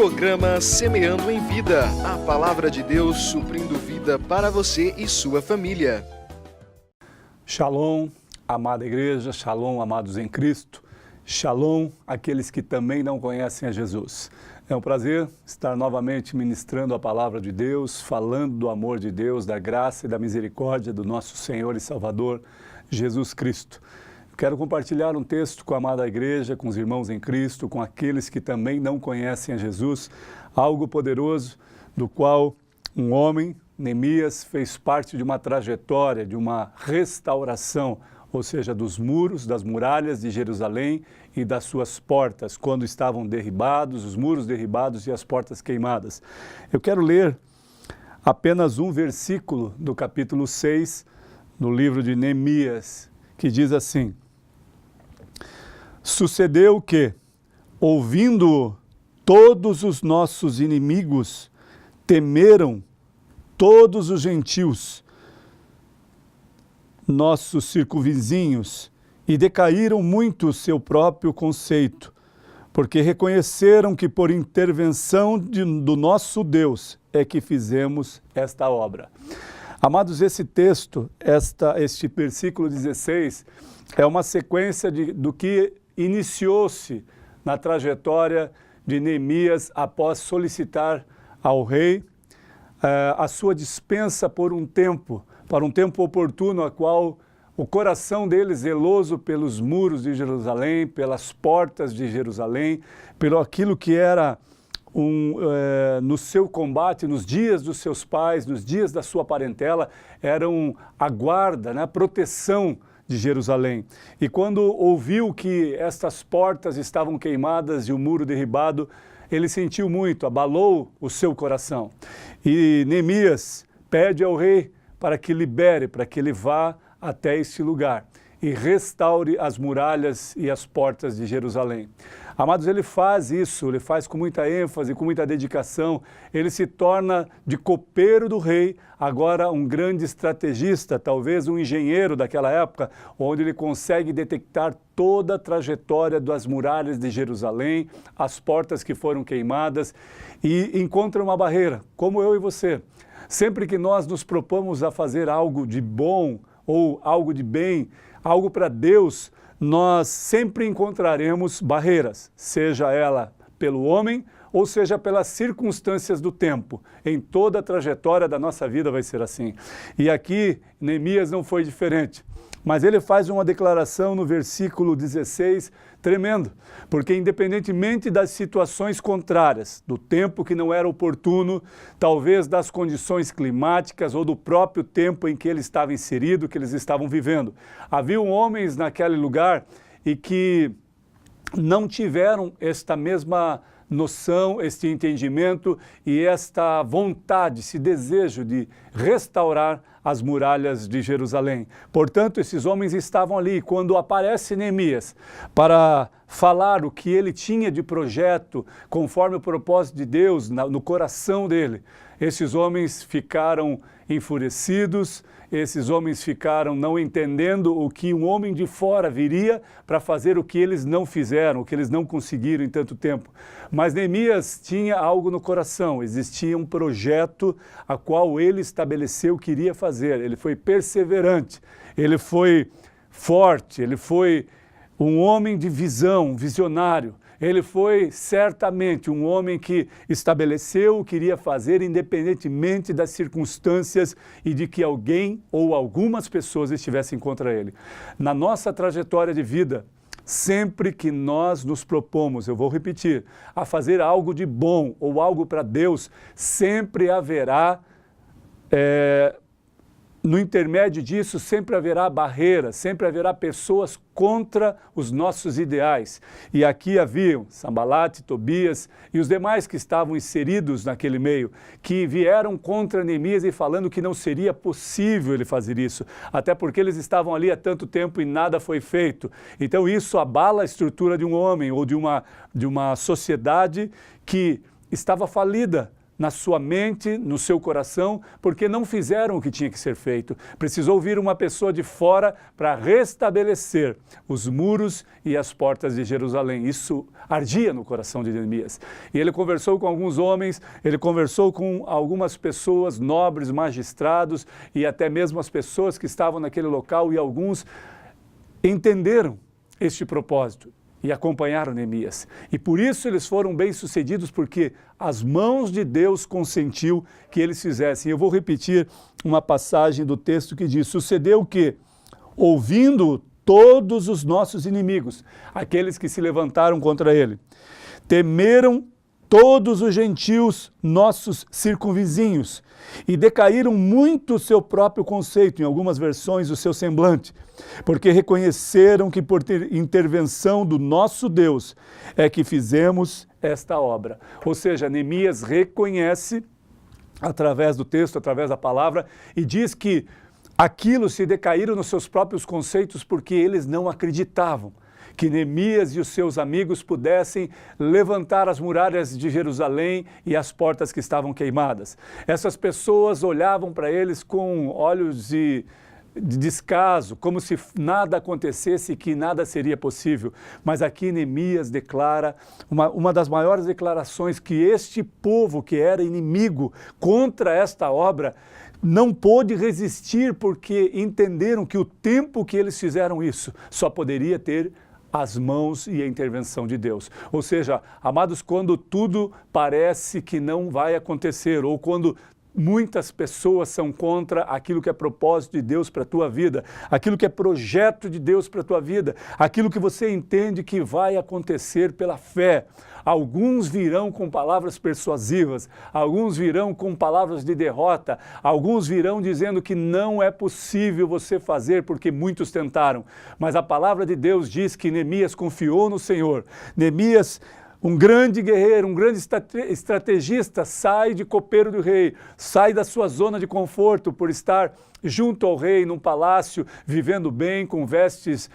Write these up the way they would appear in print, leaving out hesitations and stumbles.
Programa Semeando em Vida, a palavra de Deus suprindo vida para você e sua família. Shalom, amada igreja, shalom, amados em Cristo, shalom, aqueles que também não conhecem a Jesus. É um prazer estar novamente ministrando a palavra de Deus, falando do amor de Deus, da graça e da misericórdia do nosso Senhor e Salvador, Jesus Cristo. Quero compartilhar um texto com a amada igreja, com os irmãos em Cristo, com aqueles que também não conhecem a Jesus, algo poderoso do qual um homem, Neemias, fez parte de uma trajetória, de uma restauração, ou seja, dos muros, das muralhas de Jerusalém e das suas portas, quando estavam derribados, os muros derribados e as portas queimadas. Eu quero ler apenas um versículo do capítulo 6 do livro de Neemias, que diz assim: Sucedeu que, ouvindo todos os nossos inimigos, temeram todos os gentios, nossos circunvizinhos, e decaíram muito o seu próprio conceito, porque reconheceram que por intervenção do nosso Deus é que fizemos esta obra. Amados, esse texto, este versículo 16, é uma sequência do que iniciou-se na trajetória de Neemias após solicitar ao rei a sua dispensa para um tempo oportuno, a qual o coração dele, zeloso pelos muros de Jerusalém, pelas portas de Jerusalém, pelo aquilo que era no seu combate, nos dias dos seus pais, nos dias da sua parentela, eram a guarda, a proteção de Jerusalém. E quando ouviu que estas portas estavam queimadas e o muro derribado, ele sentiu muito, abalou o seu coração. E Neemias pede ao rei para que libere, para que ele vá até este lugar e restaure as muralhas e as portas de Jerusalém. Amados, ele faz isso, ele faz com muita ênfase, com muita dedicação. Ele se torna de copeiro do rei, agora um grande estrategista, talvez um engenheiro daquela época, onde ele consegue detectar toda a trajetória das muralhas de Jerusalém, as portas que foram queimadas, e encontra uma barreira, como eu e você. Sempre que nós nos propomos a fazer algo de bom ou algo de bem, algo para Deus, nós sempre encontraremos barreiras, seja ela pelo homem ou seja pelas circunstâncias do tempo. Em toda a trajetória da nossa vida vai ser assim. E aqui, Neemias não foi diferente. Mas ele faz uma declaração no versículo 16, tremendo, porque independentemente das situações contrárias, do tempo que não era oportuno, talvez das condições climáticas ou do próprio tempo em que ele estava inserido, que eles estavam vivendo, haviam homens naquele lugar e que não tiveram esta mesma noção, este entendimento e esta vontade, esse desejo de restaurar as muralhas de Jerusalém. Portanto, esses homens estavam ali. Quando aparece Neemias para falar o que ele tinha de projeto, conforme o propósito de Deus no coração dele, esses homens ficaram enfurecidos, esses homens ficaram não entendendo o que um homem de fora viria para fazer o que eles não fizeram, o que eles não conseguiram em tanto tempo. Mas Neemias tinha algo no coração, existia um projeto a qual ele estabeleceu que iria fazer. Ele foi perseverante, ele foi forte, ele foi um homem de visão, um visionário. Ele foi certamente um homem que estabeleceu o que iria fazer independentemente das circunstâncias e de que alguém ou algumas pessoas estivessem contra ele. Na nossa trajetória de vida, sempre que nós nos propomos, eu vou repetir, a fazer algo de bom ou algo para Deus, sempre haverá no intermédio disso, sempre haverá barreiras, sempre haverá pessoas contra os nossos ideais. E aqui haviam Sambalate, Tobias e os demais que estavam inseridos naquele meio, que vieram contra Neemias e falando que não seria possível ele fazer isso, até porque eles estavam ali há tanto tempo e nada foi feito. Então isso abala a estrutura de um homem ou de uma sociedade que estava falida na sua mente, no seu coração, porque não fizeram o que tinha que ser feito. Precisou vir uma pessoa de fora para restabelecer os muros e as portas de Jerusalém. Isso ardia no coração de Neemias. E ele conversou com alguns homens, ele conversou com algumas pessoas, nobres, magistrados e até mesmo as pessoas que estavam naquele local, e alguns entenderam este propósito e acompanharam Neemias. E por isso eles foram bem-sucedidos, porque as mãos de Deus consentiu que eles fizessem. Eu vou repetir uma passagem do texto que diz: sucedeu que, ouvindo todos os nossos inimigos, aqueles que se levantaram contra ele, temeram todos os gentios, nossos circunvizinhos, e decaíram muito o seu próprio conceito, em algumas versões o seu semblante, porque reconheceram que por intervenção do nosso Deus é que fizemos esta obra. Ou seja, Neemias reconhece, através do texto, através da palavra, e diz que aquilo se decaíram nos seus próprios conceitos porque eles não acreditavam que Neemias e os seus amigos pudessem levantar as muralhas de Jerusalém e as portas que estavam queimadas. Essas pessoas olhavam para eles com olhos de descaso, como se nada acontecesse, que nada seria possível. Mas aqui Neemias declara uma das maiores declarações, que este povo que era inimigo contra esta obra não pôde resistir, porque entenderam que o tempo que eles fizeram isso só poderia ter as mãos e a intervenção de Deus. Ou seja, amados, quando tudo parece que não vai acontecer, ou quando muitas pessoas são contra aquilo que é propósito de Deus para a tua vida, aquilo que é projeto de Deus para a tua vida, aquilo que você entende que vai acontecer pela fé, alguns virão com palavras persuasivas, alguns virão com palavras de derrota, alguns virão dizendo que não é possível você fazer porque muitos tentaram. Mas a palavra de Deus diz que Neemias confiou no Senhor. Neemias, um grande guerreiro, um grande estrategista, sai de copeiro do rei, sai da sua zona de conforto por estar junto ao rei, num palácio, vivendo bem, com vestes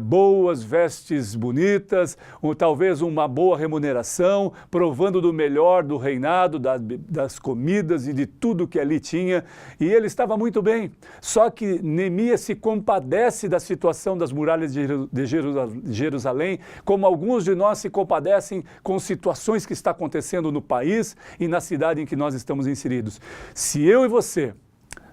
boas, vestes bonitas, ou talvez uma boa remuneração, provando do melhor do reinado, das comidas e de tudo que ali tinha, e ele estava muito bem. Só que Neemias se compadece da situação das muralhas de Jerusalém, como alguns de nós se compadecem com situações que estão acontecendo no país e na cidade em que nós estamos inseridos. Se eu e você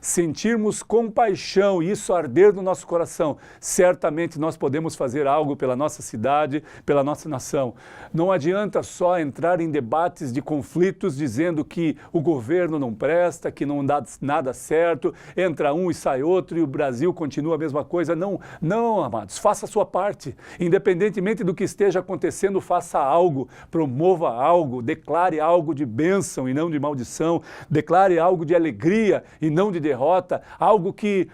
sentirmos compaixão e isso arder no nosso coração, certamente nós podemos fazer algo pela nossa cidade, pela nossa nação. Não adianta só entrar em debates de conflitos dizendo que o governo não presta, que não dá nada certo, entra um e sai outro e o Brasil continua a mesma coisa. Não, não, amados, faça a sua parte. Independentemente do que esteja acontecendo, faça algo, promova algo, declare algo de bênção e não de maldição, declare algo de alegria e não de derrota, algo que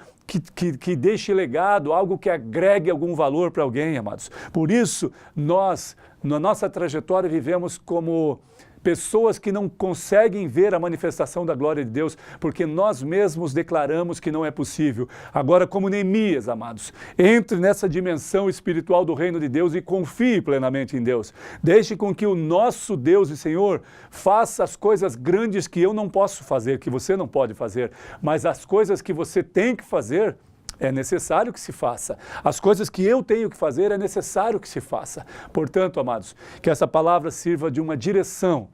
deixe legado, algo que agregue algum valor para alguém, amados. Por isso, nós, na nossa trajetória, vivemos como pessoas que não conseguem ver a manifestação da glória de Deus, porque nós mesmos declaramos que não é possível. Agora, como Neemias, amados, entre nessa dimensão espiritual do reino de Deus e confie plenamente em Deus. Deixe com que o nosso Deus e Senhor faça as coisas grandes que eu não posso fazer, que você não pode fazer, mas as coisas que você tem que fazer, é necessário que se faça. As coisas que eu tenho que fazer, é necessário que se faça. Portanto, amados, que essa palavra sirva de uma direção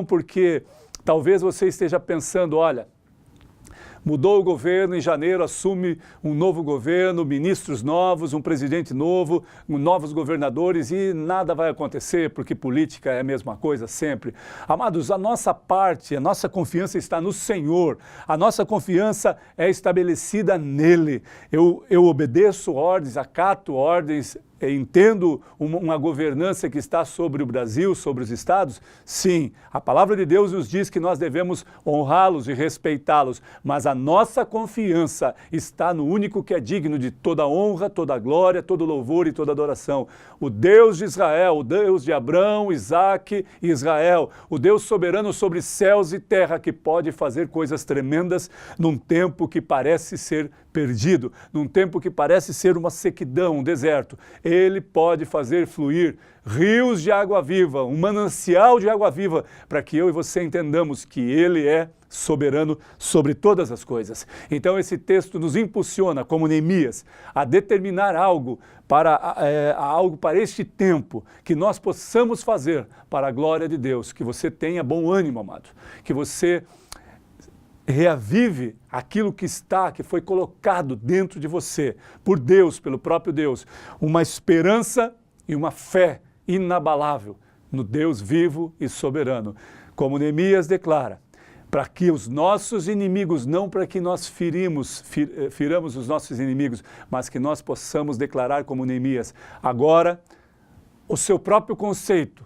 porque talvez você esteja pensando, olha, mudou o governo, em janeiro assume um novo governo, ministros novos, um presidente novo, novos governadores e nada vai acontecer porque política é a mesma coisa sempre. Amados, a nossa parte, a nossa confiança está no Senhor, a nossa confiança é estabelecida nele. Eu obedeço ordens, acato ordens, entendo uma governança que está sobre o Brasil, sobre os estados? Sim, a palavra de Deus nos diz que nós devemos honrá-los e respeitá-los, mas a nossa confiança está no único que é digno de toda honra, toda glória, todo louvor e toda adoração. O Deus de Israel, o Deus de Abraão, Isaque e Israel, o Deus soberano sobre céus e terra, que pode fazer coisas tremendas num tempo que parece ser perdido, num tempo que parece ser uma sequidão, um deserto, Ele pode fazer fluir rios de água viva, um manancial de água viva, para que eu e você entendamos que Ele é soberano sobre todas as coisas. Então esse texto nos impulsiona, como Neemias, a determinar algo para este tempo, que nós possamos fazer para a glória de Deus, que você tenha bom ânimo, amado, que você reavive aquilo que foi colocado dentro de você, por Deus, pelo próprio Deus, uma esperança e uma fé inabalável no Deus vivo e soberano. Como Neemias declara, para que os nossos inimigos, não para que nós firamos os nossos inimigos, mas que nós possamos declarar como Neemias, agora o seu próprio conceito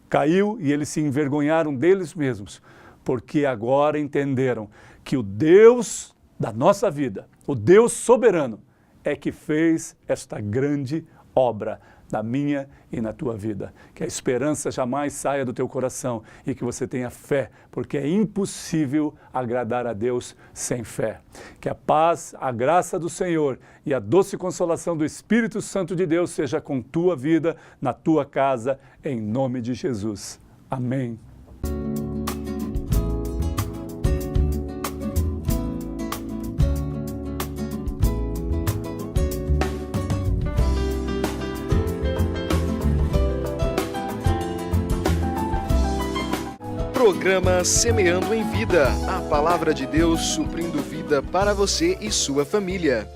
caiu e eles se envergonharam deles mesmos, porque agora entenderam que o Deus da nossa vida, o Deus soberano, é que fez esta grande obra na minha e na tua vida. Que a esperança jamais saia do teu coração e que você tenha fé, porque é impossível agradar a Deus sem fé. Que a paz, a graça do Senhor e a doce consolação do Espírito Santo de Deus seja com tua vida, na tua casa, em nome de Jesus. Amém. Programa Semeando em Vida, a palavra de Deus suprindo vida para você e sua família.